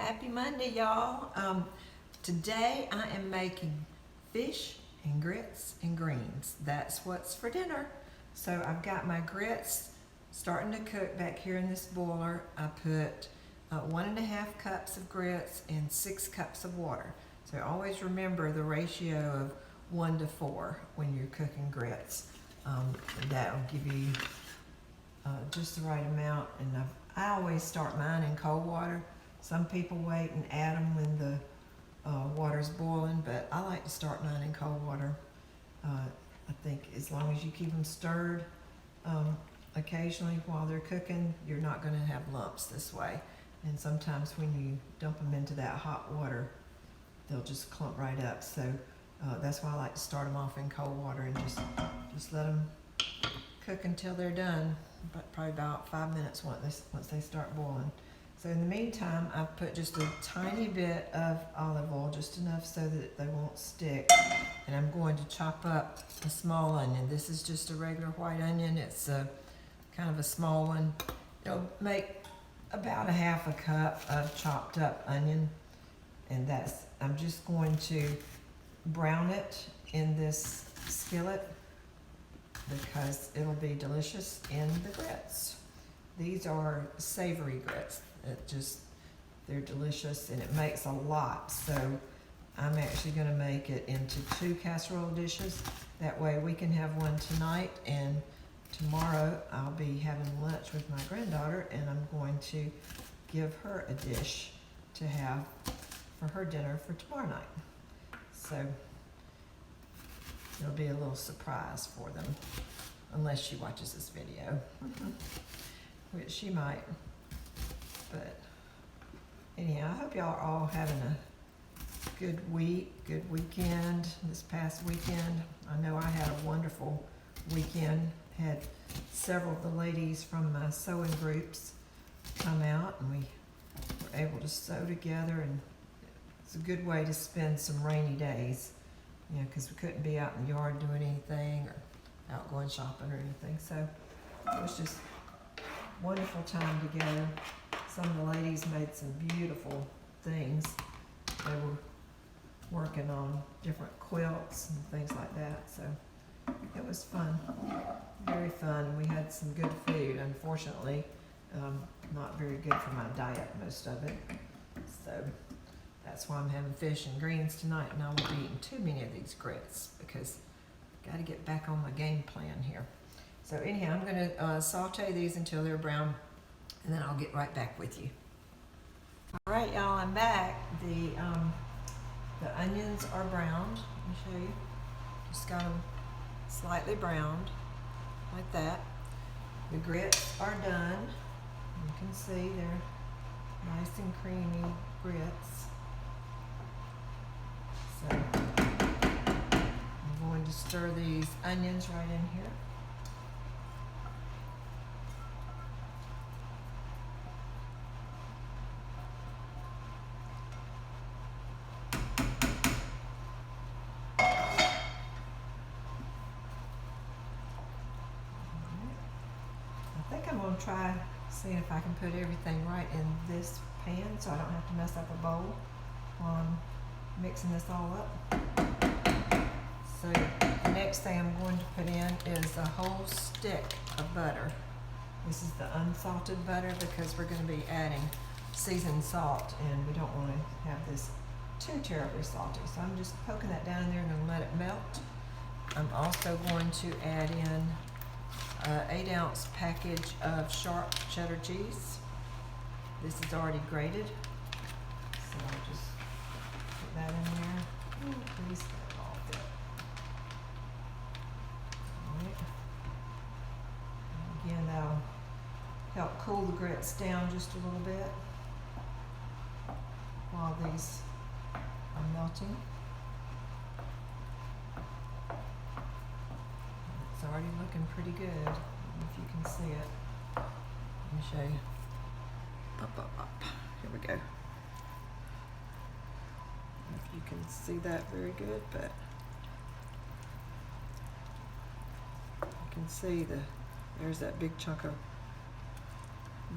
Happy Monday, y'all. Today I am making fish and grits and greens. That's what's for dinner. So I've got my grits starting to cook back here in this boiler. I put 1.5 cups of grits and 6 cups of water. So always remember the ratio of 1 to 4 when you're cooking grits. That'll give you just the right amount. And I always start mine in cold water. Some people wait and add them when the water's boiling, but I like to start mine in cold water. I think as long as you keep them stirred occasionally while they're cooking, you're not going to have lumps this way. And sometimes when you dump them into that hot water, they'll just clump right up. So that's why I like to start them off in cold water and just let them cook until they're done, but probably about 5 minutes once they start boiling. So in the meantime, I've put just a tiny bit of olive oil, just enough so that they won't stick. And I'm going to chop up a small onion. This is just a regular white onion. It's kind of a small one. It'll make about 1/2 cup of chopped up onion. And I'm just going to brown it in this skillet because it'll be delicious in the grits. These are savory grits. They're delicious, and it makes a lot. So I'm actually going to make it into 2 casserole dishes. That way we can have one tonight, and tomorrow I'll be having lunch with my granddaughter, and I'm going to give her a dish to have for her dinner for tomorrow night. So it'll be a little surprise for them, unless she watches this video, which she might. But anyhow, I hope y'all are all having a good weekend this past weekend. I know I had a wonderful weekend. Had several of the ladies from my sewing groups come out, and we were able to sew together, and it's a good way to spend some rainy days, you know, because we couldn't be out in the yard doing anything or out going shopping or anything. So it was just a wonderful time together. Some of the ladies made some beautiful things. They were working on different quilts and things like that. So it was fun, very fun. We had some good food. Unfortunately, not very good for my diet, most of it. So that's why I'm having fish and greens tonight, and I won't be eating too many of these grits because I've got to get back on my game plan here. So anyhow, I'm going to saute these until they're brown, and then I'll get right back with you. All right, y'all, I'm back. The onions are browned. Let me show you. Just got them slightly browned, like that. The grits are done. You can see they're nice and creamy grits. So I'm going to stir these onions right in here. I think I'm going to try seeing if I can put everything right in this pan so I don't have to mess up a bowl while I'm mixing this all up. So the next thing I'm going to put in is a whole stick of butter. This is the unsalted butter because we're going to be adding seasoned salt, and we don't want to have this too terribly salty. So I'm just poking that down in there and going to let it melt. I'm also going to add in an 8-ounce package of sharp cheddar cheese. This is already grated, so I'll just put that in there. Ooh, please let it all fit. All right. And again, that'll help cool the grits down just a little bit while these are melting. It's already looking pretty good, if you can see it. Let me show you. Up. Here we go. If you can see that very good, but you can see there's that big chunk of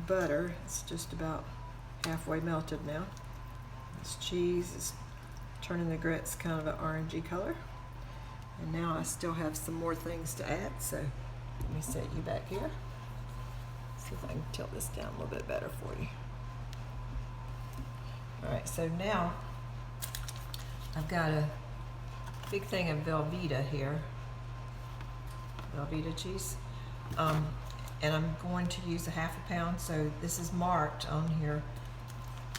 butter. It's just about halfway melted now. This cheese is turning the grits kind of an orangey color. And now I still have some more things to add, so let me set you back here. See if I can tilt this down a little bit better for you. Alright, so now I've got a big thing of Velveeta here. Velveeta cheese. And I'm going to use a ½ pound, so this is marked on here.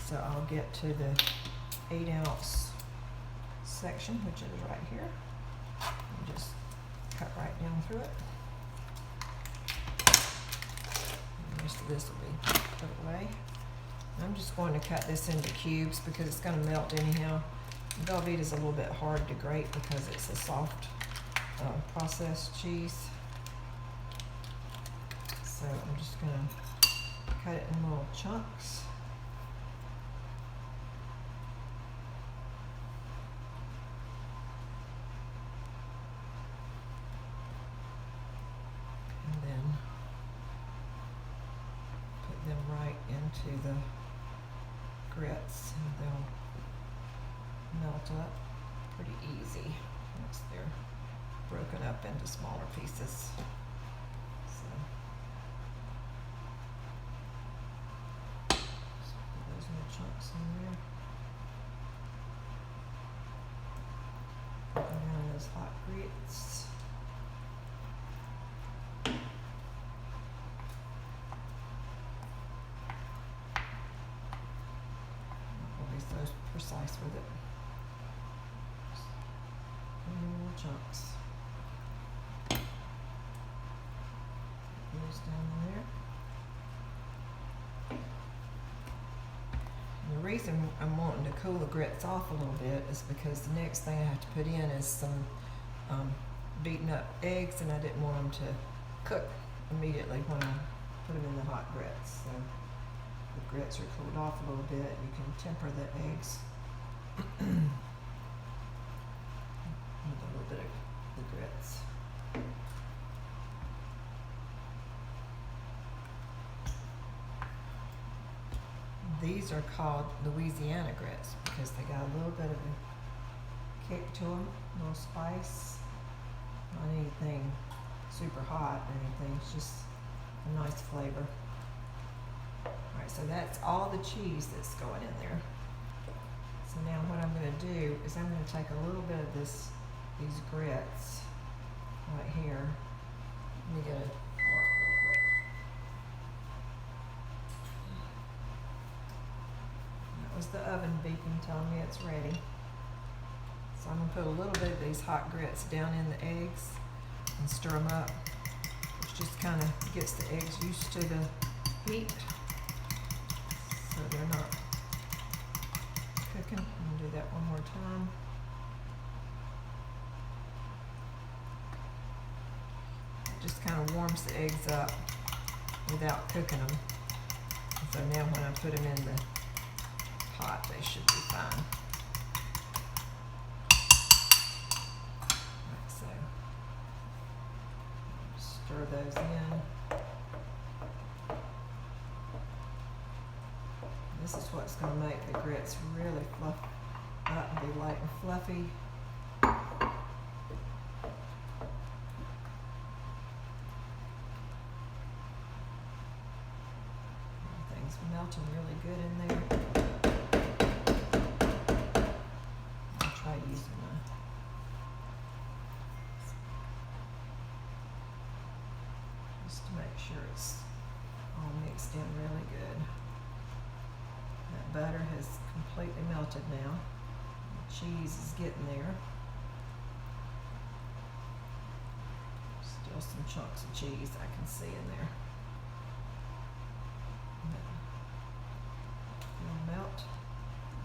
So I'll get to the 8-ounce section, which is right here. And just cut right down through it. And the rest of this will be put away. I'm just going to cut this into cubes because it's going to melt anyhow. Velveeta is a little bit hard to grate because it's a soft processed cheese. So I'm just going to cut it in little chunks. And then put them right into the grits and they'll melt up pretty easy once they're broken up into smaller pieces. So put those little chunks in there. Put them down in those hot grits. I'll be so precise with it. Little chunks. Those down there. And the reason I'm wanting to cool the grits off a little bit is because the next thing I have to put in is some beaten up eggs, and I didn't want them to cook immediately when I put them in the hot grits. So the grits are cooled off a little bit. You can temper the eggs. A little bit of the grits. These are called Louisiana grits because they got a little bit of a kick to them, a little spice. Not anything super hot or anything, it's just a nice flavor. Alright, so that's all the cheese that's going in there. So now what I'm going to do is I'm going to take a little bit of these grits right here. Let me get a fork real quick. That was the oven beeping telling me it's ready. So I'm going to put a little bit of these hot grits down in the eggs and stir them up, which just kind of gets the eggs used to the heat so they're not cooking. I'm going to do that one more time. Just kind of warms the eggs up without cooking them. And so now when I put them in the pot, they should be fine. Like so. Stir those in. This is what's going to make the grits really fluff up and be light and fluffy. Melting really good in there. I'll try using just to make sure it's all mixed in really good. That butter has completely melted now. The cheese is getting there. Still some chunks of cheese I can see in there. Melt.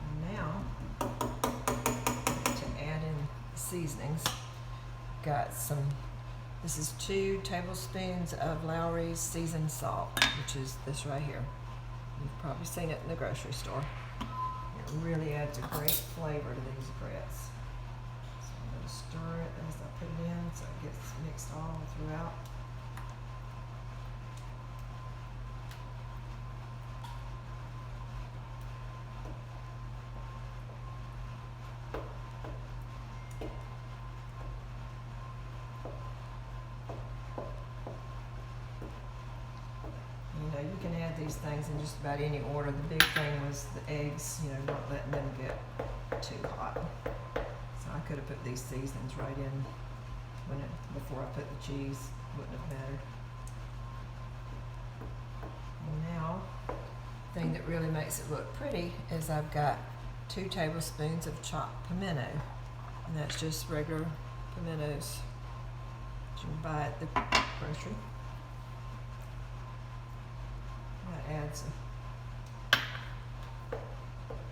And now to add in seasonings. Got some, this is 2 tablespoons of Lowry's seasoned salt, which is this right here. You've probably seen it in the grocery store. It really adds a great flavor to these grits. So I'm going to stir it as I put it in so it gets mixed all throughout. can add these things in just about any order. The big thing was the eggs, you know, not letting them get too hot. So I could have put these seasonings right in before I put the cheese. Wouldn't have mattered. And now, the thing that really makes it look pretty is I've got 2 tablespoons of chopped pimento. And that's just regular pimentos that you can buy at the grocery. That adds a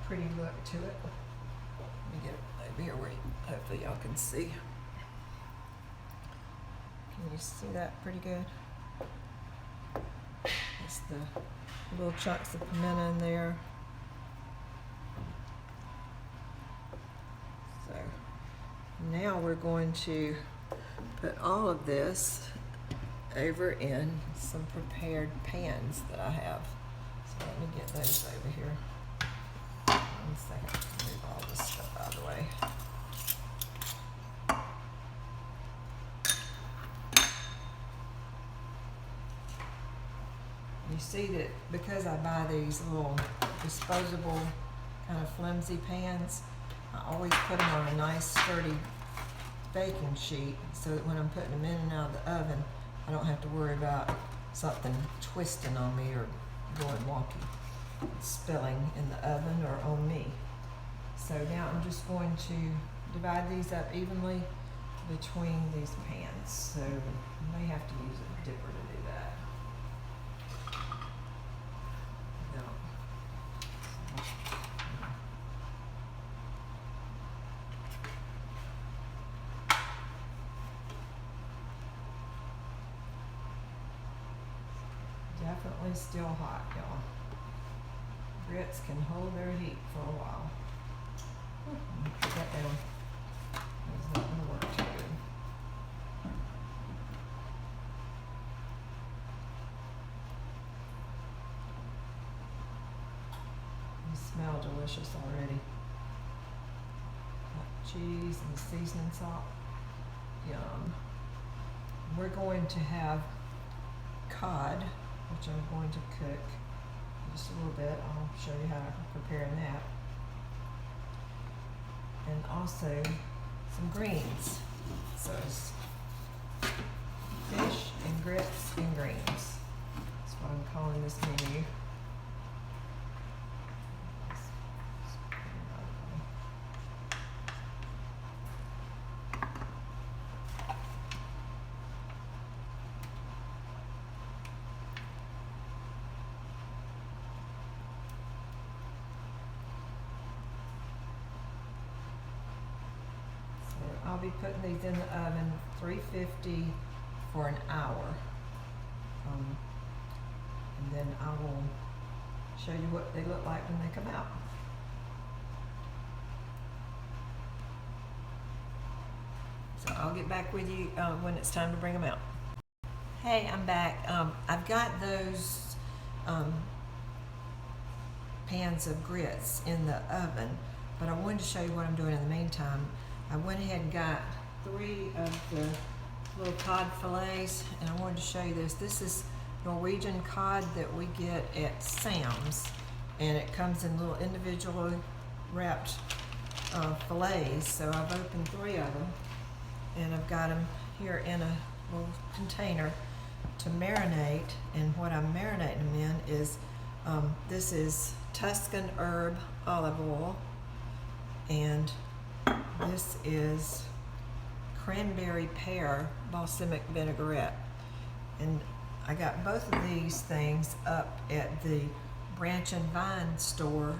pretty look to it. Let me get it over here where hopefully y'all can see. Can you see that pretty good? It's the little chunks of pimento in there. So now we're going to put all of this over in some prepared pans that I have. So let me get those over here. 1 second, move all this stuff out of the way. You see that because I buy these little disposable kind of flimsy pans, I always put them on a nice sturdy baking sheet so that when I'm putting them in and out of the oven, I don't have to worry about something twisting on me or going wonky, spilling in the oven or on me. So now I'm just going to divide these up evenly between these pans. So I may have to use a dipper to do that. Definitely still hot, y'all. Grits can hold their heat for a while. Put that down. It's not going to work too good. They smell delicious already. Hot cheese and seasoning salt. Yum. We're going to have cod, which I'm going to cook just a little bit. I'll show you how I'm preparing that. And also some greens. So it's fish and grits and greens. That's what I'm calling this menu. I'll be putting these in the oven 350 for an hour. And then I will show you what they look like when they come out. So I'll get back with you when it's time to bring them out. Hey, I'm back. I've got those pans of grits in the oven, but I wanted to show you what I'm doing in the meantime. I went ahead and got 3 of the little cod fillets, and I wanted to show you this. This is Norwegian cod that we get at Sam's, and it comes in little individually wrapped fillets. So I've opened 3 of them, and I've got them here in a little container to marinate. And what I'm marinating them in is this is Tuscan herb olive oil, and this is cranberry pear balsamic vinaigrette. And I got both of these things up at the Branch and Vine store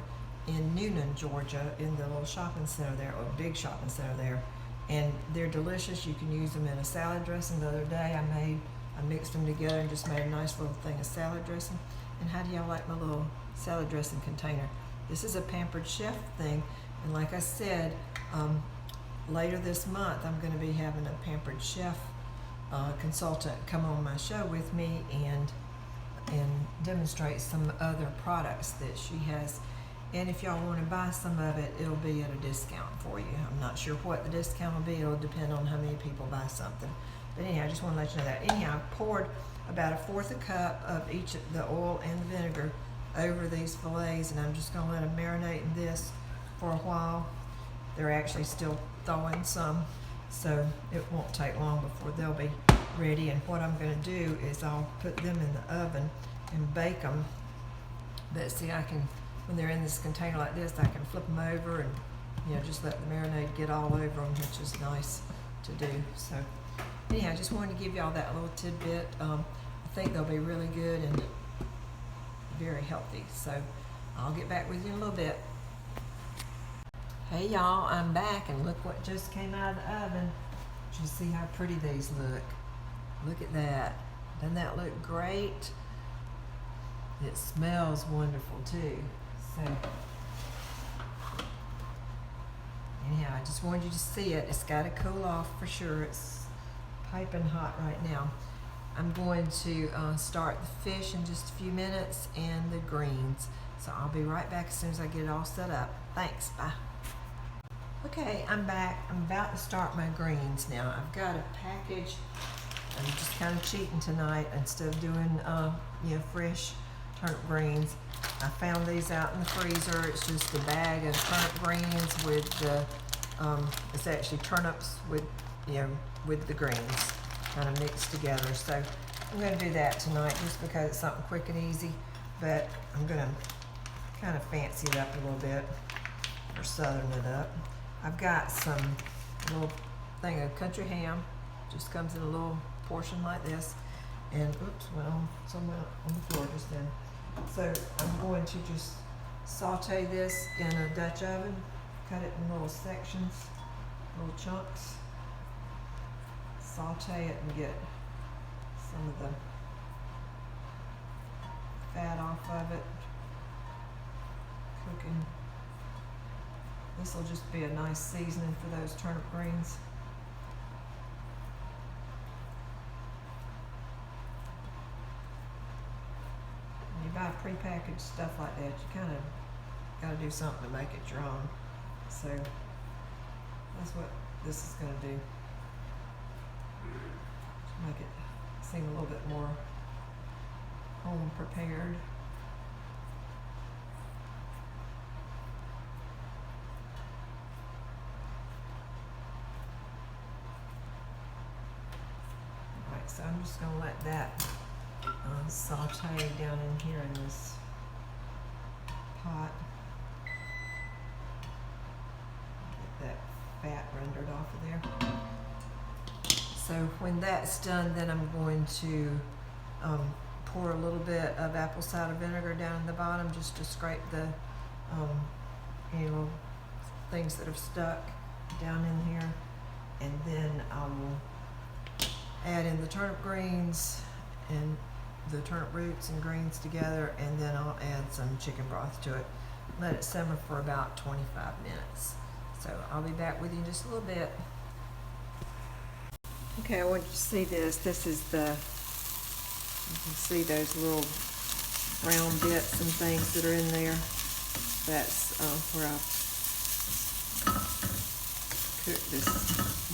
in Newnan, Georgia, in the little shopping center there, or big shopping center there. And they're delicious. You can use them in a salad dressing. The other day I mixed them together and just made a nice little thing of salad dressing. And how do y'all like my little salad dressing container? This is a Pampered Chef thing. And like I said, later this month, I'm going to be having a Pampered Chef consultant come on my show with me and demonstrate some other products that she has. And if y'all want to buy some of it, it'll be at a discount for you. I'm not sure what the discount will be. It'll depend on how many people buy something. But anyhow, I just want to let you know that. Anyhow, I poured about 1/4 cup of each of the oil and the vinegar over these fillets, and I'm just going to let them marinate in this for a while. They're actually still thawing some, so it won't take long before they'll be ready. And what I'm going to do is I'll put them in the oven and bake them. But see, I can, when they're in this container like this, I can flip them over and, you know, just let the marinade get all over them, which is nice to do. So anyhow, I just wanted to give y'all that little tidbit. I think they'll be really good and very healthy. So I'll get back with you in a little bit. Hey y'all, I'm back, and look what just came out of the oven. Did you see how pretty these look? Look at that. Doesn't that look great? It smells wonderful too. So anyhow, I just wanted you to see it. It's got to cool off for sure. It's piping hot right now. I'm going to start the fish in just a few minutes and the greens. So I'll be right back as soon as I get it all set up. Thanks, bye. Okay, I'm back. I'm about to start my greens now. I've got a package. I'm just kind of cheating tonight. Instead of doing fresh turnip greens, I found these out in the freezer. It's just a bag of turnip greens with the it's actually turnips with with the greens kind of mixed together. So I'm going to do that tonight just because it's something quick and easy, but I'm going to kind of fancy it up a little bit, or southern it up. I've got some little thing of country ham, just comes in a little portion like this, and oops, went on somewhere on the floor just then. So I'm going to just saute this in a Dutch oven, cut it in little sections, little chunks, saute it and get some of the fat off of it, cooking. This will just be a nice seasoning for those turnip greens. When you buy prepackaged stuff like that, you kind of got to do something to make it your own. So that's what this is going to do. Just make it seem a little bit more home prepared. So I'm just going to let that saute down in here in this pot. Get that fat rendered off of there. So when that's done, then I'm going to pour a little bit of apple cider vinegar down in the bottom just to scrape the any little things that have stuck down in here. And then I will add in the turnip greens and the turnip roots and greens together, and then I'll add some chicken broth to it. Let it simmer for about 25 minutes. So I'll be back with you in just a little bit. Okay, I want you to see this. This is you can see those little brown bits and things that are in there. That's where I cook this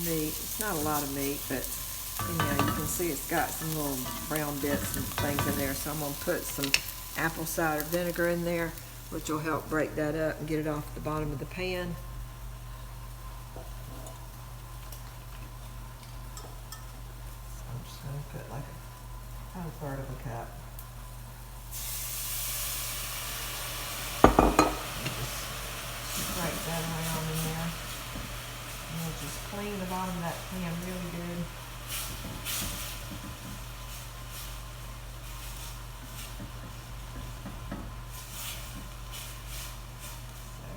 meat. It's not a lot of meat, but anyhow, you can see it's got some little brown bits and things in there. So I'm going to put some apple cider vinegar in there, which will help break that up and get it off the bottom of the pan. So I'm just going to put like about 1/3 of a cup. And just break that around in there. And we'll just clean the bottom of that pan really good. So,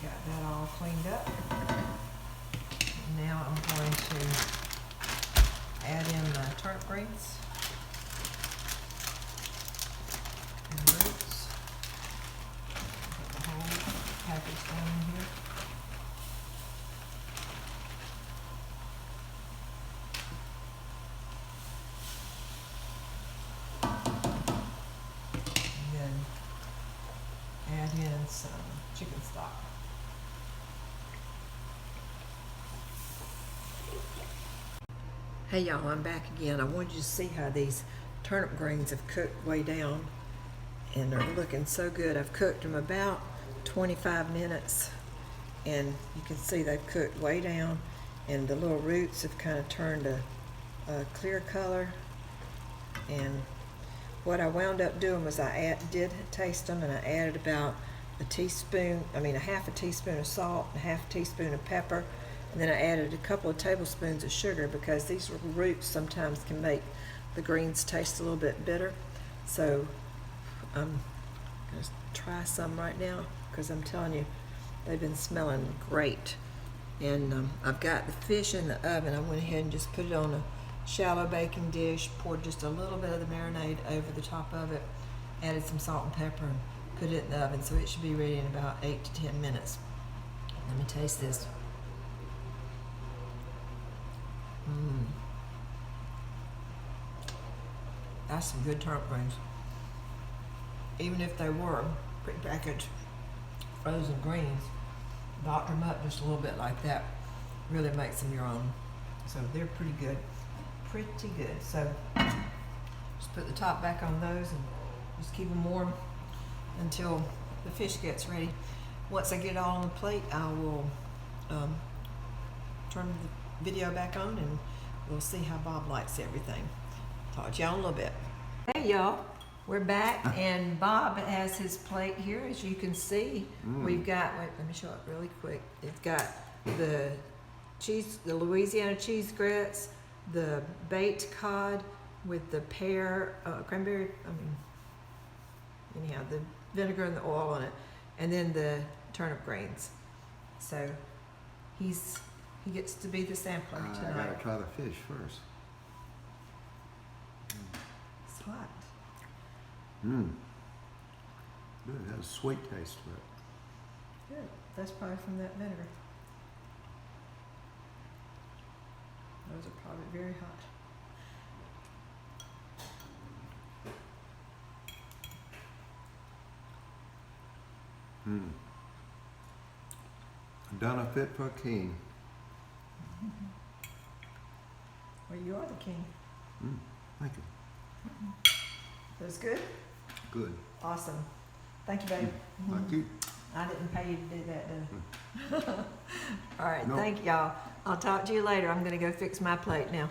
got that all cleaned up. Now I'm going to add in the turnip greens and roots. Put the whole package down in here. Add in some chicken stock. Hey y'all, I'm back again. I wanted you to see how these turnip greens have cooked way down, and they're looking so good. I've cooked them about 25 minutes, and you can see they've cooked way down, and the little roots have kind of turned a clear color. And what I wound up doing was I did taste them, and I added about a half a teaspoon of salt and a half a teaspoon of pepper. And then I added a couple of tablespoons of sugar because these little roots sometimes can make the greens taste a little bit bitter. So I'm going to try some right now because I'm telling you, they've been smelling great. And I've got the fish in the oven. I went ahead and just put it on a shallow baking dish, poured just a little bit of the marinade over the top of it, added some salt and pepper, and put it in the oven. So it should be ready in about 8 to 10 minutes. Let me taste this. That's some good turnip greens. Even if they were prepackaged frozen greens, doctor them up just a little bit like that really makes them your own. So they're pretty good. Pretty good. So just put the top back on those and just keep them warm until the fish gets ready. Once I get it all on the plate, I will turn the video back on and we'll see how Bob likes everything. Talk to y'all in a little bit. Hey y'all, we're back and Bob has his plate here. As you can see, we've got, wait, let me show it really quick. It's got the cheese, the Louisiana cheese grits, the baked cod with the cranberry, anyhow, the vinegar and the oil on it, and then the turnip greens. So he gets to be the sampler tonight. I gotta try the fish first. It's hot. Good. It has a sweet taste to it. Good. That's probably from that vinegar. Those are probably very hot. Done a fit for a king. Well, you are the king. Thank you. That's good? Good. Awesome. Thank you, babe. Thank you. I didn't pay you to do that, did I? All right, Nope. thank y'all. I'll talk to you later. I'm going to go fix my plate now.